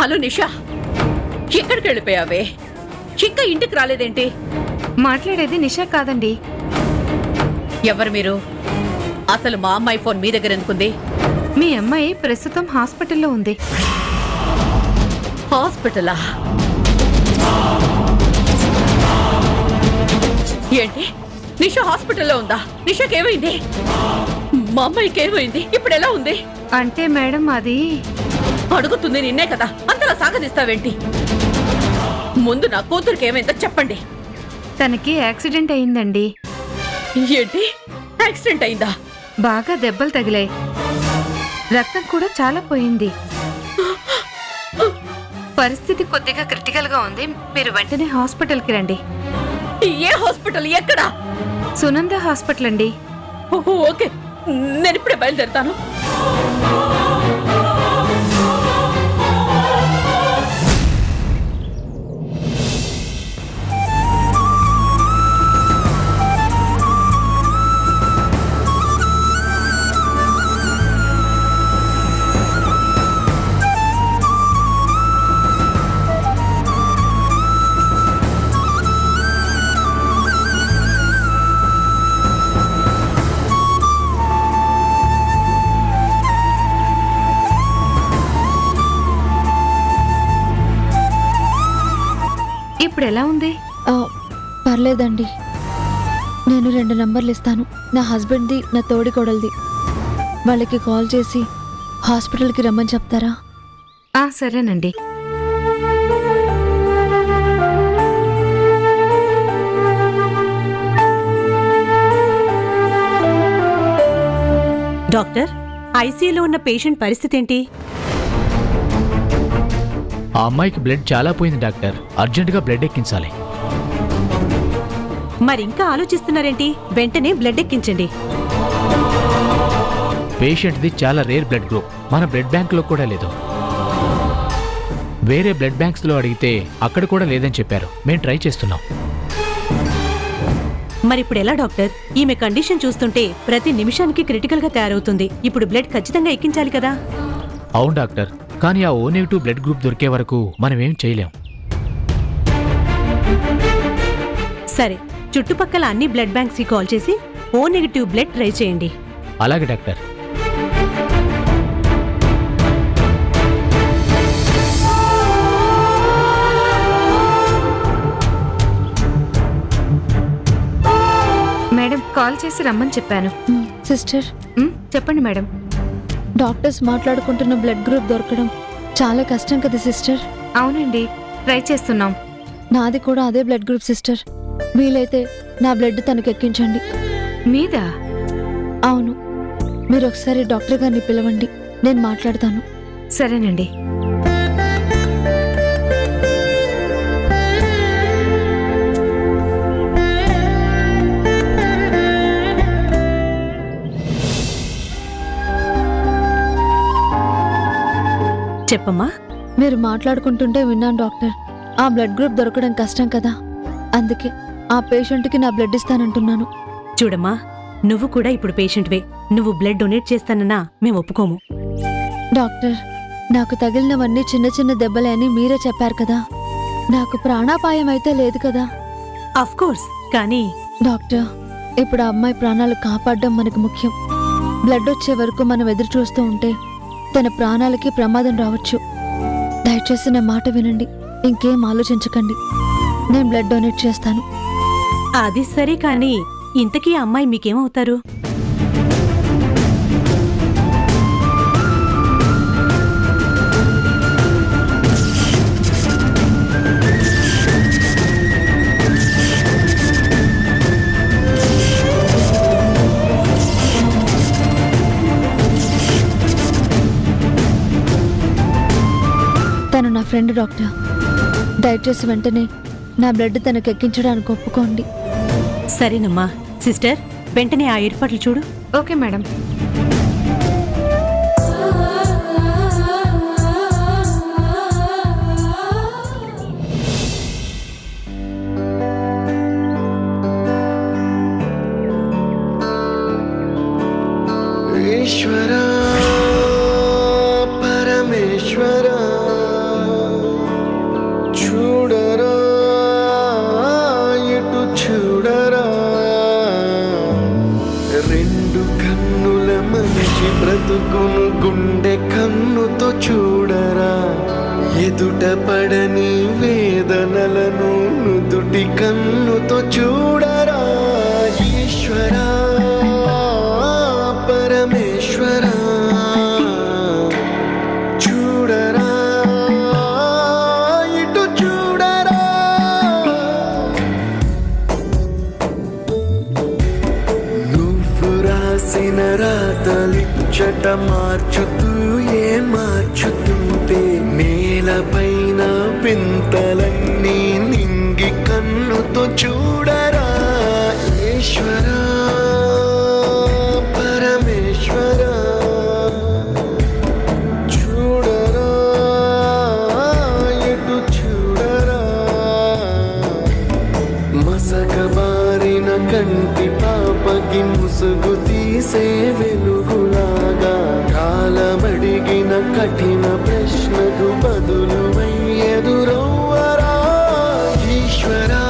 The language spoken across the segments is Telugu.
హలో నిషా, ఎక్కడికి వెళ్ళిపోయావే? ఇంకా ఇంటికి రాలేదేంటి? మాట్లాడేది నిషా కాదండి. ఎవరు మీరు? అసలు మా అమ్మాయి ఫోన్ మీ దగ్గర ఎందుకుంది? మీ అమ్మాయి ప్రస్తుతం హాస్పిటల్లో ఉంది. హాస్పిటలా? ఏంటి, నిషా హాస్పిటల్లో ఉందా? నిషాకేమైంది? మా అమ్మాయికి ఏమైంది? ఇప్పుడు ఎలా ఉంది? అంటే మేడం అది అడుగుతుంది నిన్నే కదా, అంతలా సాగదీస్తావేంటి? ముందు నా కూతురికి ఏమైందో చెప్పండి. తనకి యాక్సిడెంట్ అయిందండి. ఏంటి, యాక్సిడెంట్ అయిందా? బాగా దెబ్బలు తగిలాయి, రక్తం కూడా చాలా పోయింది. పరిస్థితి కొద్దిగా క్రిటికల్ గా ఉంది. మీరు వెంటనే హాస్పిటల్కి రండి. ఏ హాస్పిటల్? ఎక్కడా? సునంద హాస్పిటల్ అండి. ఓకే, నేను ఇప్పుడే బయలుదేరుతాను. ఇప్పుడు ఎలా ఉంది? పర్లేదండి. నేను 2 నంబర్లు ఇస్తాను, నా హస్బెండ్ది, నా తోడి కోడలిది. వాళ్ళకి కాల్ చేసి హాస్పిటల్కి రమ్మని చెప్తారా? సరేనండి. డాక్టర్, ఐసీయూలో ఉన్న పేషెంట్ పరిస్థితి ఏంటి? ఆ అమ్మాయికి బ్లడ్ చాలా పోయింది డాక్టర్. అర్జెంటుగా బ్లడ్ ఎక్కించాలి. మరింకా ఆలోచిస్తున్నారేంటి? వెంటనే బ్లడ్ ఎక్కించండి. పేషెంట్ది చాలా రేర్ బ్లడ్ గ్రూప్. మన బ్లడ్ బ్యాంకులో కూడా లేదు. వేరే బ్లడ్ బ్యాంక్స్లో అడిగితే అక్కడ కూడా లేదని చెప్పారు. మేము ట్రై చేస్తున్నాం. మరిప్పుడు ఎలా డాక్టర్? ఈమె కండిషన్ చూస్తుంటే ప్రతి నిమిషానికి క్రిటికల్ గా తయారవుతుంది. ఇప్పుడు బ్లడ్ ఖచ్చితంగా ఎక్కించాలి కదా? అవును డాక్టర్, కానీ ఆ ఓ నెగిటివ్ బ్లడ్ గ్రూప్ దొరికే వరకు మనం ఏం చేయలేం. సరే, చుట్టుపక్కల అన్ని బ్లడ్ బ్యాంక్స్ కి కాల్ చేసి ఓ నెగిటివ్ బ్లడ్ ట్రై చేయండి. అలాగే డాక్టర్. మేడం కాల్ చేసి రమ్మని చెప్పాను. సిస్టర్, చెప్పండి మేడం. డాక్టర్స్ మాట్లాడుకుంటున్న బ్లడ్ గ్రూప్ దొరకడం చాలా కష్టం కదా సిస్టర్? అవునండి, ట్రై చేస్తున్నాం. నాది కూడా అదే బ్లడ్ గ్రూప్ సిస్టర్. వీలైతే నా బ్లడ్ తనకి ఎక్కించండి. మీదా? అవును. మీరు ఒకసారి డాక్టర్ గారిని పిలవండి, నేను మాట్లాడతాను. సరేనండి. చెప్పమ్మా. మీరు మాట్లాడుకుంటుంటే విన్నాను డాక్టర్. ఆ బ్లడ్ గ్రూప్ దొరకడం కష్టం కదా, అందుకే ఆ పేషెంట్కి నా బ్లడ్ ఇస్తానంటున్నాను. చూడమ్మా, నువ్వు కూడా ఇప్పుడు పేషెంట్వే. నువ్వు బ్లడ్ డొనేట్ చేస్తానన్నా మేము ఒప్పుకోము. డాక్టర్, నాకు తగిలినవన్నీ చిన్న చిన్న దెబ్బలే అని మీరే చెప్పారు కదా. నాకు ప్రాణాపాయం అయితే లేదు కదా? అఫ్కోర్స్, కానీ డాక్టర్, ఇప్పుడు ఆ అమ్మాయి ప్రాణాలు కాపాడడం మనకు ముఖ్యం. బ్లడ్ వచ్చే వరకు మనం ఎదురు చూస్తూ ఉంటే తన ప్రాణాలకి ప్రమాదం రావచ్చు. దయచేసి నా మాట వినండి, ఇంకేం ఆలోచించకండి. నేను బ్లడ్ డొనేట్ చేస్తాను. అది సరే, కానీ ఇంతకీ ఆ అమ్మాయి మీకేమవుతారు? తను నా ఫ్రెండ్ డాక్టర్. దయచేసి వెంటనే నా బ్లడ్ తనకు ఎక్కించడానికి ఒప్పుకోండి. సరేనమ్మా. సిస్టర్, వెంటనే ఆ ఏర్పాట్లు చూడు. Okay madam. ఈశ్వరా పరమేశ్వరా ఎదుట పడని వేదనలను నుదుటి కన్నుతో చూడరా ఈశ్వరా పరమేశ్వరా చూడరా ఇటు చూడరా నువ్వు రాసిన రాతలిచ్చట మార్చుతూ మార్చుతుంటే నేలపైన వింతలన్నీ నింగి కన్నుతో చూడరా ఈశ్వరా పరమేశ్వరా చూడరా ఎటు చూడరా మసకబారిన కంటి పాపకి ముసుగు తీసే వెలుగులాగా కాలమడిగిన కఠిన ప్రశ్నకు బదులు ఎదురవ్వరా ఈశ్వరా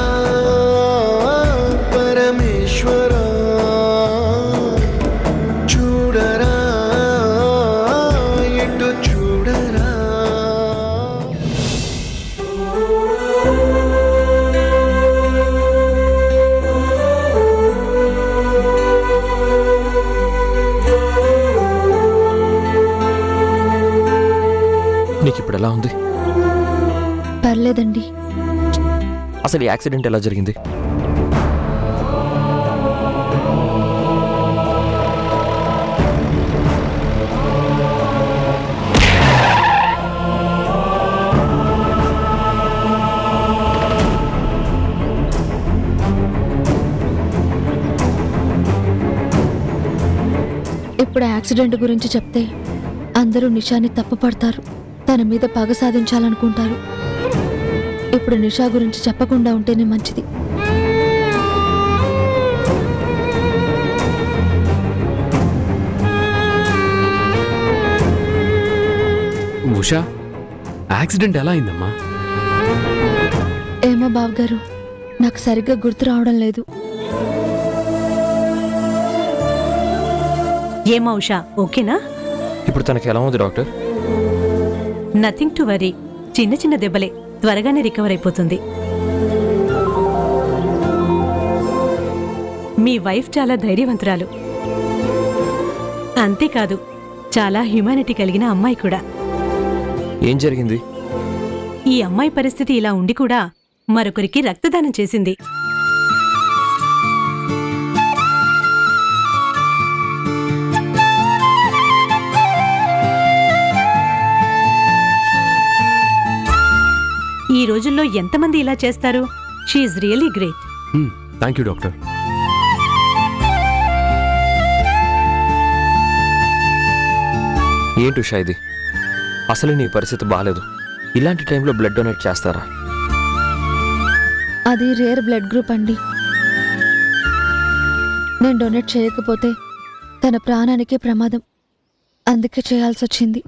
పరమేశ్వరా చూడరా ఎటు చూడరా నీకు ఇప్పుడు ఎలా ఉంది? పర్లేదండి. అసలు ఈ యాక్సిడెంట్ ఎలా జరిగింది? ఇప్పుడు యాక్సిడెంట్ గురించి చెప్తే అందరూ నిషాని తప్పుపడతారు, తన మీద పగ సాధించాలనుకుంటారు. ఇప్పుడు నిషా గురించి చెప్పకుండా ఉంటేనే మంచిది. ఉషా, యాక్సిడెంట్ ఎలా అయిందమ్మా? ఏమో బావగారు, నాకు సరిగ్గా గుర్తు రావడం లేదు. ఏమా ఉషా, ఓకేనా? ఇప్పుడు తనకి ఎలా ఉంది డాక్టర్? నథింగ్ టు వరీ, చిన్న చిన్న దెబ్బలే, త్వరగానే రికవర్ అయిపోతుంది. మీ వైఫ్ చాలా ధైర్యవంతురాలు, అంతేకాదు చాలా హ్యుమానిటీ కలిగిన అమ్మాయి కూడా. ఏం జరిగింది? ఈ అమ్మాయి పరిస్థితి ఇలా ఉండి కూడా మరొకరికి రక్తదానం చేసింది. ఈ రోజుల్లో ఎంతమంది ఇలా చేస్తారు? She's really great. Thank you doctor. ఏంటి ఉషా ఇది? అసలు నీ పరిస్థితి బాగాలేదు, ఇలాంటి టైంలో బ్లడ్ డొనేట్ చేస్తారా? అది రేర్ బ్లడ్ గ్రూప్ అండి. నేను డొనేట్ చేయకపోతే తన ప్రాణానికే ప్రమాదం, అందుకే చేయాల్సి వచ్చింది.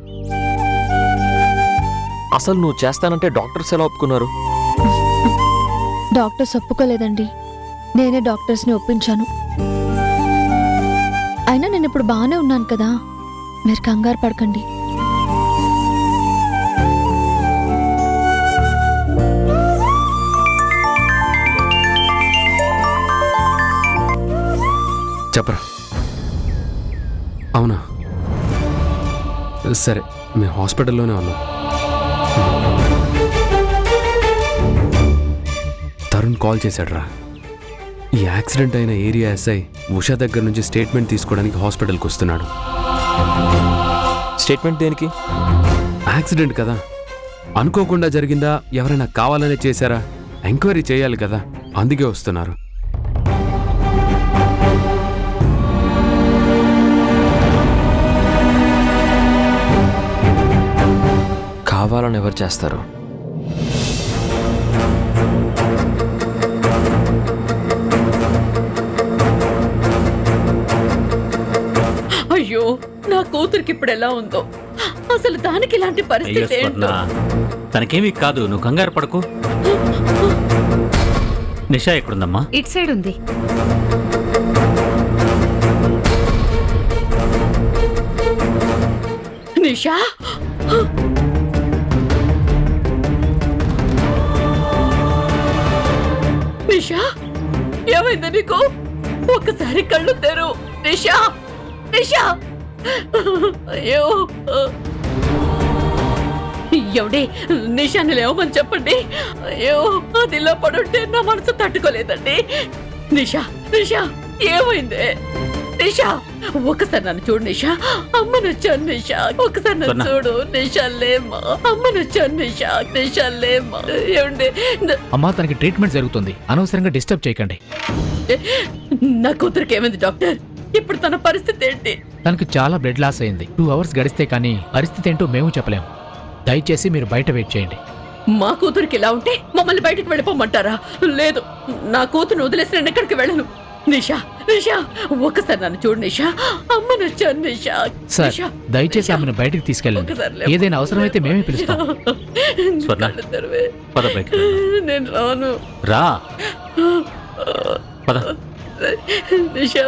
అసలు నువ్వు చేస్తానంటే డాక్టర్స్ ఎలా ఒప్పుకున్నారు? డాక్టర్స్ ఒప్పుకోలేదండి, నేనే డాక్టర్స్ని ఒప్పించాను. అయినా నేను ఇప్పుడు బాగానే ఉన్నాను కదా, మీరు కంగారు పడకండి. చెప్పరా. అవునా, సరే, మేము హాస్పిటల్లోనే ఉన్నాం. తరుణ్ కాల్ చేశాడ్రా. ఈ యాక్సిడెంట్ అయిన ఏరియా ఎస్ఐ ఉషా దగ్గర నుంచి స్టేట్మెంట్ తీసుకోవడానికి హాస్పిటల్కి వస్తున్నాడు. స్టేట్మెంట్ దేనికి? యాక్సిడెంట్ కదా, అనుకోకుండా జరిగిందా, ఎవరైనా కావాలనే చేశారా, ఎంక్వైరీ చేయాలి కదా, అందుకే వస్తున్నారు. కావాలని ఎవరు చేస్తారు? అయ్యో, నా కూతురికి ఇప్పుడు ఎలా ఉందో, అసలు దానికి ఇలాంటి పరిస్థితి ఏంటో. తనకేమీ కాదు, నువ్వు కంగారు పడకు. నిషా ఎక్కడుందమ్మా? ఇట్ సైడ్ ఉంది. నిషా, నిషా ఏమైంది నీకు? ఒక్కసారి కళ్ళు తెరు నిషా. నిషా అయ్యో ఎవడే నిషాని లేవమని చెప్పండి. అయ్యో అది ఇలా పడుంటే నా మనసు తట్టుకోలేదండి. నిషా నిషా ఏమైంది? నిషా ఒకసారి నన్ను చూడు నిషా. అమ్మను వచ్చాను నిషా. ఒకసారి నన్ను చూడు నిషా. లేమ్మా అమ్మను వచ్చాను నిషా. నిషా లేమ్మా. ఏమండి అమ్మా, తనకి ట్రీట్మెంట్ జరుగుతుంది, అనవసరంగా డిస్టర్బ్ చేయకండి. నా కూతురికి ఏమైంది డాక్టర్? ఇప్పుడు తన పరిస్థితి ఏంటి? తనకు చాలా బ్లడ్ లాస్ అయింది. 2 hours గడిస్తే కానీ పరిస్థితి ఏంటో మేము చెప్పలేము. దయచేసి మీరు బయట వెయిట్ చేయండి. మా కూతురికి ఇలా ఉంటే మమ్మల్ని బయటకు వెళ్ళిపోమంటారా? లేదు, నా కూతురు వదిలేసి నేను ఎక్కడికి వెళ్ళను. నిషా నిషా ఒక్కసారి నన్ను చూడు నిషా. అమ్మను వచ్చాను నిషా. సార్, నిషా, దయచేసి నిషా. ఆమెను బయటికి తీసుకెళ్ళండి. ఒకసారి లేమ్మా. ఏదైనా అవసరమైతే మేమే పిలుస్తాం. స్వర్ణ. కళ్ళు తెరవే. పద బయటికి. నేను రాను. రా పద. నిషా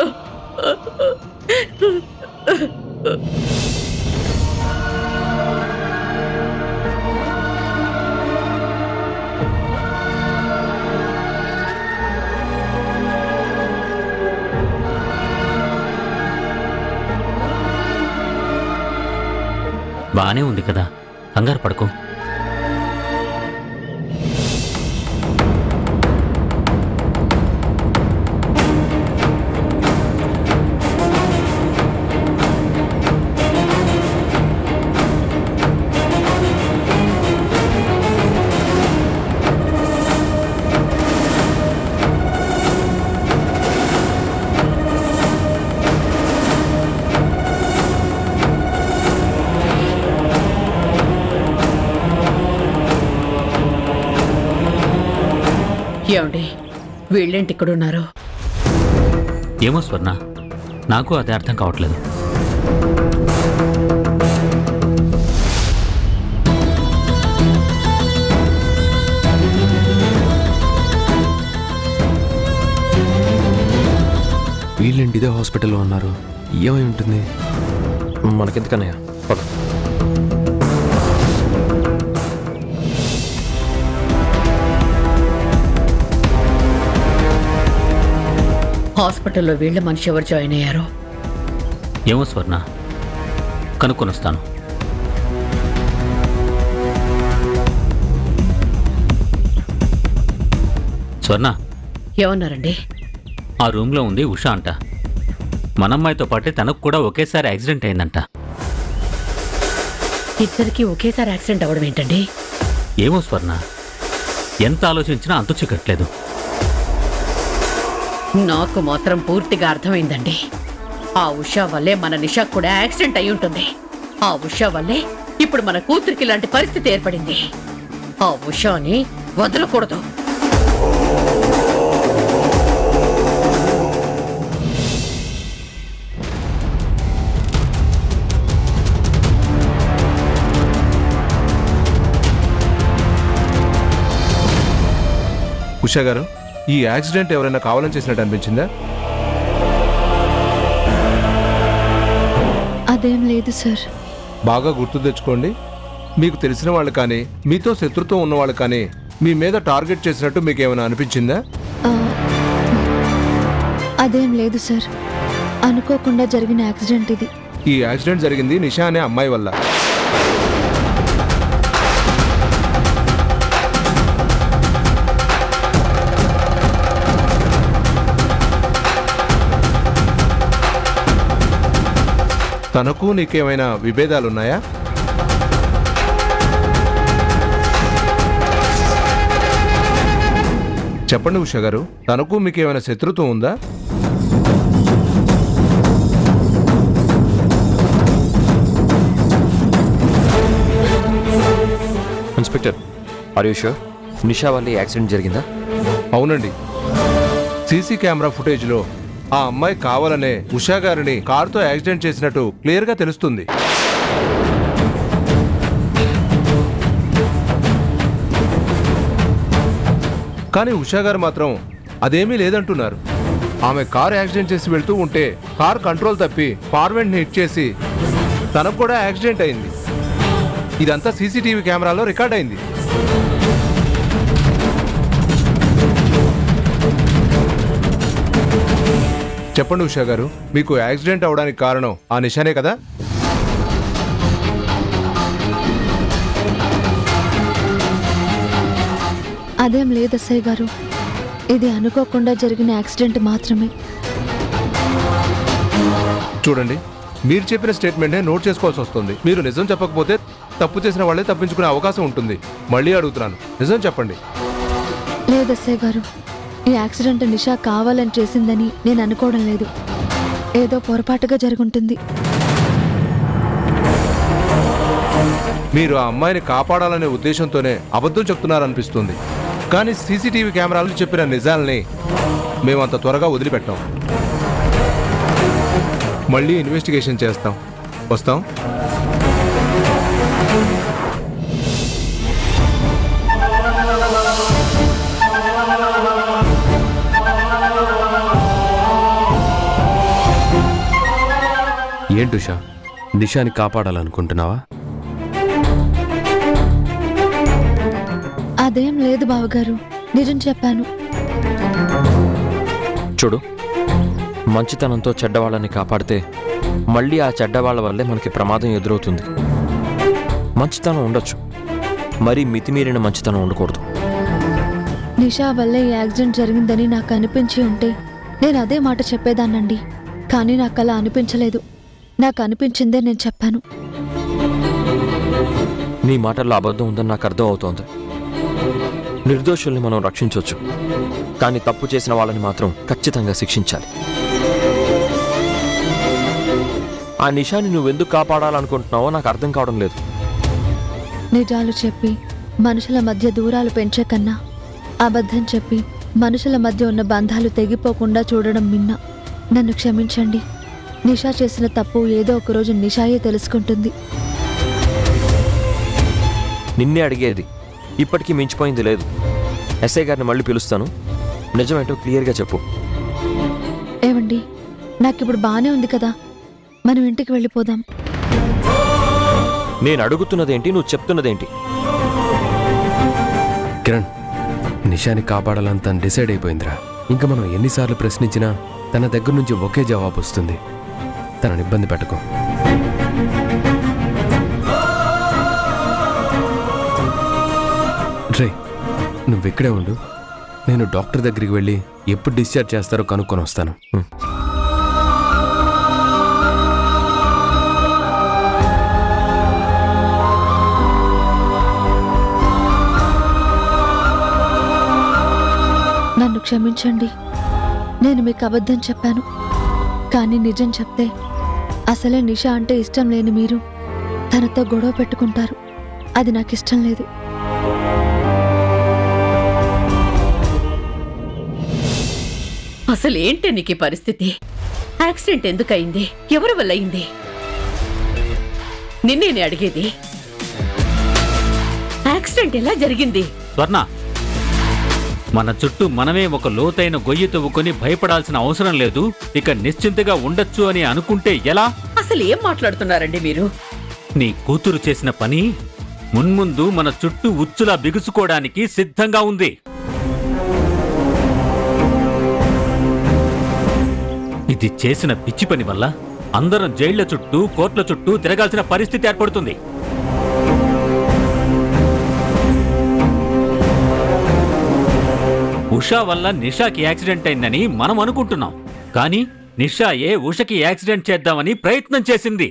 బానే ఉంది కదా, కంగారు పడుకో. ఏమండి వీళ్ళేంటి ఇక్కడ ఉన్నారు? ఏమో స్వర్ణ, నాకు అదే అర్థం కావట్లేదు. వీళ్ళేంటి ఇదే హాస్పిటల్లో ఉన్నారు? ఏమై ఉంటుంది? మనకెందుకన్నయ్య, పద. హాస్పిటల్లో వీళ్ళ మనిషి ఎవరు జాయిన్ అయ్యారో? ఏమో స్వర్ణ, కనుక్కొని వస్తాను. స్వర్ణ, ఏమన్నారండి? ఆ రూమ్లో ఉంది ఉషా అంట. మనమ్మాయితో పాటే తనకు కూడా ఒకేసారి యాక్సిడెంట్ అయిందంట. ఇద్దరికి ఒకేసారి యాక్సిడెంట్ అవ్వడం ఏంటండి? ఏమో స్వర్ణ, ఎంత ఆలోచించినా అంతు చిక్కట్లేదు. నాకు మాత్రం పూర్తిగా అర్థమైందండి. ఆ ఉషా వల్లే మన నిషాకు కూడా యాక్సిడెంట్ అయి ఉంటుంది. ఆ ఉషా వల్లే ఇప్పుడు మన కూతురికి ఇలాంటి పరిస్థితి ఏర్పడింది. ఆ ఉషాని వదలకూడదు. ఉషా గారు, ఈ యాక్సిడెంట్ ఎవరైనా కావాలని చేసినట్టు అనిపించిందా? అదేం లేదు సార్. బాగా గుర్తు తెచ్చుకోండి. మీకు తెలిసిన వాళ్ళు కానీ మీతో శత్రుత్వం ఉన్నవాళ్ళు కానీ మీ మీద టార్గెట్ చేసినట్టు మీకు ఏమైనా అనిపించిందా? ఆ, అదేం లేదు సార్. అనుకోకుండా జరిగిన యాక్సిడెంట్ ఇది. ఈ యాక్సిడెంట్ జరిగింది నిషా అనే అమ్మాయి వల్ల. తనకు నీకేమైనా విభేదాలున్నాయా? చెప్పండి ఉషా గారు, తనకు మీకేమైనా శత్రుత్వం ఉందా? ఇన్స్పెక్టర్, ఆర్ యూ ష్యూర్ నిషా వల్ల యాక్సిడెంట్ జరిగిందా? అవునండి. సీసీ కెమెరా ఫుటేజ్లో ఆ అమ్మాయి కావాలనే ఉషా గారిని కారుతో యాక్సిడెంట్ చేసినట్టు క్లియర్గా తెలుస్తుంది. కానీ ఉషా గారు మాత్రం అదేమీ లేదంటున్నారు. ఆమె కారు యాక్సిడెంట్ చేసి వెళ్తూ ఉంటే కారు కంట్రోల్ తప్పి ఫార్వర్డ్ని హిట్ చేసి తనకు కూడా యాక్సిడెంట్ అయింది. ఇదంతా సీసీటీవీ కెమెరాలో రికార్డ్ అయింది. చెప్పండి ఉషా గారు, మీకు యాక్సిడెంట్ అవడానికి కారణం ఆ నిషానే కదా? అదేం లేదు అస్సయ్య గారు, ఇది అనుకోకుండా జరిగిన యాక్సిడెంట్ మాత్రమే. చూడండి, మీరు చెప్పిన స్టేట్మెంటే నోట్ చేసుకోవాల్సి వస్తుంది. మీరు నిజం చెప్పకపోతే తప్పు చేసిన వాళ్ళే తప్పించుకునే అవకాశం ఉంటుంది. మళ్ళీ అడుగుతున్నాను, నిజం చెప్పండి. లేదు అస్సయ్య గారు, ఈ యాక్సిడెంట్ నిషా కావాలని చేసిందని నేను అనుకోవడం లేదు. ఏదో పొరపాటుగా జరుగుంటుంది. మీరు ఆ అమ్మాయిని కాపాడాలనే ఉద్దేశంతోనే అబద్ధం చెప్తున్నారనిపిస్తుంది. కానీ సీసీటీవీ కెమెరాలు చెప్పిన నిజాల్ని మేమంత త్వరగా వదిలిపెట్టాం. మళ్ళీ ఇన్వెస్టిగేషన్ చేస్తాం. వస్తాం. ఏంటుషా, నిషాని కాపాడాలనుకుంటున్నావా? అదేం లేదు బావగారు, నిజం చెప్పాను. చూడు, మంచితనంతో చెడ్డవాళ్ళని కాపాడితే మళ్ళీ ఆ చెడ్డవాళ్ళ వల్లే మనకి ప్రమాదం ఎదురవుతుంది. మంచితనం ఉండొచ్చు, మరీ మితిమీరిన మంచితనం ఉండకూడదు. నిషా వల్లే ఈ యాక్సిడెంట్ జరిగిందని నాకు అనిపించి ఉంటే నేను అదే మాట చెప్పేదాన్నండి. కానీ నాకు అలా అనిపించలేదు. నాకు అనిపించిందే నేను చెప్పాను. నీ మాటల్లో అబద్ధం ఉందని నాకు అర్థం అవుతోంది. నిర్దోషుల్ని మనం రక్షించవచ్చు, కానీ తప్పు చేసిన వాళ్ళని మాత్రం ఖచ్చితంగా శిక్షించాలి. ఆ నిషాని నువ్వెందుకు కాపాడాలనుకుంటున్నావో నాకు అర్థం కావడం లేదు. నిజాలు చెప్పి మనుషుల మధ్య దూరాలు పెంచే కన్నా అబద్ధం చెప్పి మనుషుల మధ్య ఉన్న బంధాలు తెగిపోకుండా చూడడం మిన్న. నన్ను క్షమించండి. నిషా చేసిన తప్పు ఏదో ఒకరోజు నిషాయే తెలుసుకుంటుంది. నిన్నే అడిగేది, ఇప్పటికీ మించిపోయింది లేదు. ఎస్ఐ గారిని మళ్ళీ పిలుస్తాను, నిజమేంటో క్లియర్గా చెప్పు. ఏమండి, నాకిప్పుడు బానే ఉంది కదా, మనం ఇంటికి వెళ్ళిపోదాం. నేను అడుగుతున్నదేంటి, నువ్వు చెప్తున్నదేంటి? కిరణ్, నిషాని కాపాడాలని తను డిసైడ్ అయిపోయిందిరా. ఇంకా మనం ఎన్నిసార్లు ప్రశ్నించినా తన దగ్గర నుంచి ఒకే జవాబు వస్తుంది. తనని ఇబ్బంది పెట్టకు. రే, నువ్వు ఇక్కడే ఉండు. నేను డాక్టర్ దగ్గరికి వెళ్ళి ఎప్పుడు డిశ్చార్జ్ చేస్తారో కనుక్కొని వస్తాను. నన్ను క్షమించండి. నేను మీకు అబద్ధం చెప్పాను. కానీ నిజం చెప్తే అసలే నిషా అంటే ఇష్టం లేని మీరు తనతో గొడవ పెట్టుకుంటారు. అది నాకు ఇష్టం లేదు. అసలు ఏంటి నీకు ఈ పరిస్థితి? యాక్సిడెంట్ ఎందుకయింది? ఎవరి వల్ల అయింది? నిన్నేనే అడిగేది. యాక్సిడెంట్ ఎలా జరిగింది? స్వర్ణ, మన చుట్టూ మనమే ఒక లోతైన గొయ్యి తవ్వుకొని భయపడాల్సిన అవసరం లేదు. ఇక నిశ్చింతగా ఉండొచ్చు అని అనుకుంటే ఎలా? అసలు ఏం మాట్లాడుతున్నారండి మీరు? నీ కూతురు చేసిన పని మున్ముందు మన చుట్టూ ఉచ్చులా బిగుసుకోవడానికి సిద్ధంగా ఉంది. ఇది చేసిన పిచ్చి పని వల్ల అందరం జైళ్ల చుట్టూ, కోర్టుల చుట్టూ తిరగాల్సిన పరిస్థితి ఏర్పడుతుంది. ఉషా వల్ల నిషాకి యాక్సిడెంట్ అయిందని మనం అనుకుంటున్నాం. కానీ నిషాయే ఉషకి యాక్సిడెంట్ చేద్దామని ప్రయత్నం చేసింది.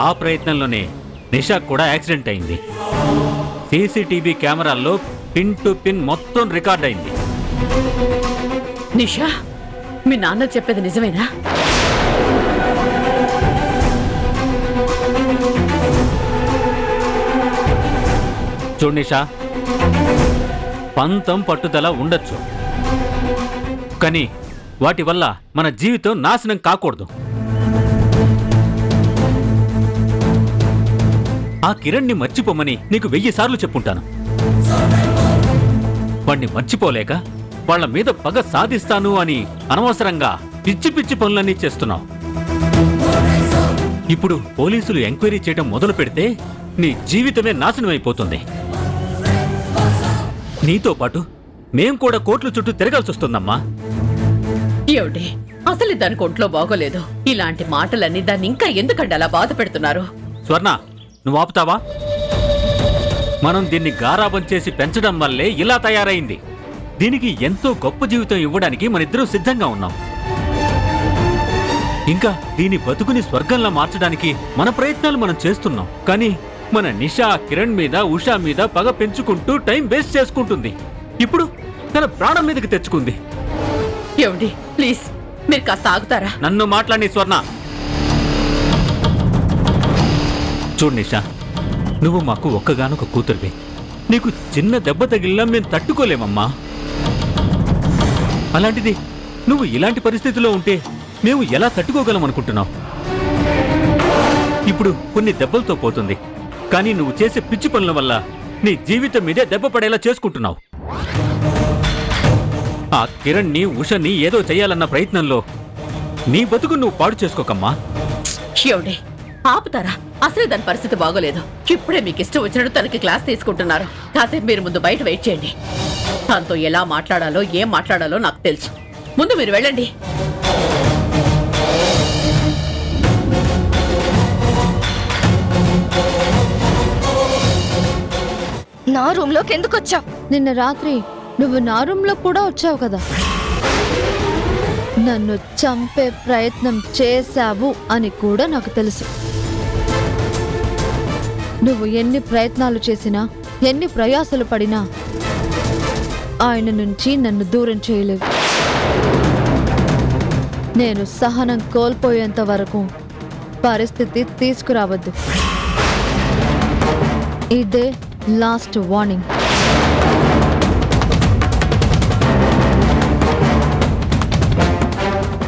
ఆ ప్రయత్నంలోనే నిషాకు కూడా యాక్సిడెంట్ అయింది. సీసీటీవీ కెమెరాల్లో పిన్ టు పిన్ మొత్తం రికార్డ్ అయింది. నిషా, మీ నాన్న చెప్పేది నిజమేనా? చూడు నిషా, పంతం పట్టుదల ఉండొచ్చు, కానీ వాటి వల్ల మన జీవితం నాశనం కాకూడదు. ఆ కిరణ్ని మర్చిపోమని నీకు 1000 సార్లు చెప్పుంటాను. వాణ్ణి మర్చిపోలేక వాళ్ళ మీద పగ సాధిస్తాను అని అనవసరంగా పిచ్చి పిచ్చి పనులన్నీ చేస్తున్నావు. ఇప్పుడు పోలీసులు ఎంక్వైరీ చేయడం మొదలు పెడితే నీ జీవితమే నాశనం అయిపోతుంది. నీతో పాటు మేం కూడా కోర్టుల చుట్టూ తిరగాల్సి వస్తుందమ్మా. ఏమిటి అసలు దానికి ఒంట్లో బాగోలేదు. ఇలాంటి మాటలన్నీ దాన్ని ఇంకా ఎందుకంటే అలా బాధ పెడుతున్నారు? స్వర్ణ, నువ్వు ఆపుతావా? మనం దీన్ని గారాబం చేసి పెంచడం వల్లే ఇలా తయారైంది. దీనికి ఎంతో గొప్ప జీవితం ఇవ్వడానికి మనిద్దరం సిద్ధంగా ఉన్నాం. ఇంకా దీని బతుకుని స్వర్గంలా మార్చడానికి మన ప్రయత్నాలు మనం చేస్తున్నాం. కానీ మన నిషా కిరణ్ మీద, ఉషా మీద పగ పెంచుకుంటూ టైం వేస్ట్ చేసుకుంటుంది. ఇప్పుడు తన ప్రాణం మీదకి తెచ్చుకుంది. ఏమిటి ప్లీజ్ మీరు కాస్త ఆగుతారా? నన్ను మాట్లాడి స్వర్ణ. చూడు నిషా, నువ్వు మాకు ఒక్కగానొక కూతురివి. నీకు చిన్న దెబ్బ తగిలినా మేము తట్టుకోలేమమ్మా. అలాంటిది నువ్వు ఇలాంటి పరిస్థితిలో ఉంటే మేము ఎలా తట్టుకోగలం అనుకుంటున్నావు? ఇప్పుడు కొన్ని దెబ్బలతో పోతుంది, కానీ నువ్వు చేసే పిచ్చి పనుల వల్ల నీ జీవితం మీదే దెబ్బ పడేలా చేసుకుంటున్నావు. ఆ కిరణ్ని, ఉషని ఏదో చెయ్యాలన్న ప్రయత్నంలో నీ బతుకు నువ్వు పాడు చేసుకోకమ్మా. ఏమిటి ఆపుతారా? అసలే దాని పరిస్థితి బాగోలేదు. ఇప్పుడే మీకు ఇష్టం వచ్చినట్టు తనకి క్లాస్ తీసుకుంటున్నారు. కాసేపు మీరు ముందు బయట వెయిట్ చేయండి. తనతో ఎలా మాట్లాడాలో, ఏం మాట్లాడాలో నాకు తెలుసు. ముందు మీరు వెళ్ళండి. నా రూమ్ లోకి ఎందుకు వచ్చావు? నిన్న రాత్రి నువ్వు నా రూమ్ లో కూడా వచ్చావు కదా. నన్ను చంపే ప్రయత్నం చేశావు అని కూడా నాకు తెలుసు. నువ్వు ఎన్ని ప్రయత్నాలు చేసినా, ఎన్ని ప్రయాసలు పడినా ఆయన నుంచి నన్ను దూరం చేయలేవు. నేను సహనం కోల్పోయేంత వరకు పరిస్థితి తీసుకురావద్దు. ఇదే లాస్ట్ వార్నింగ్.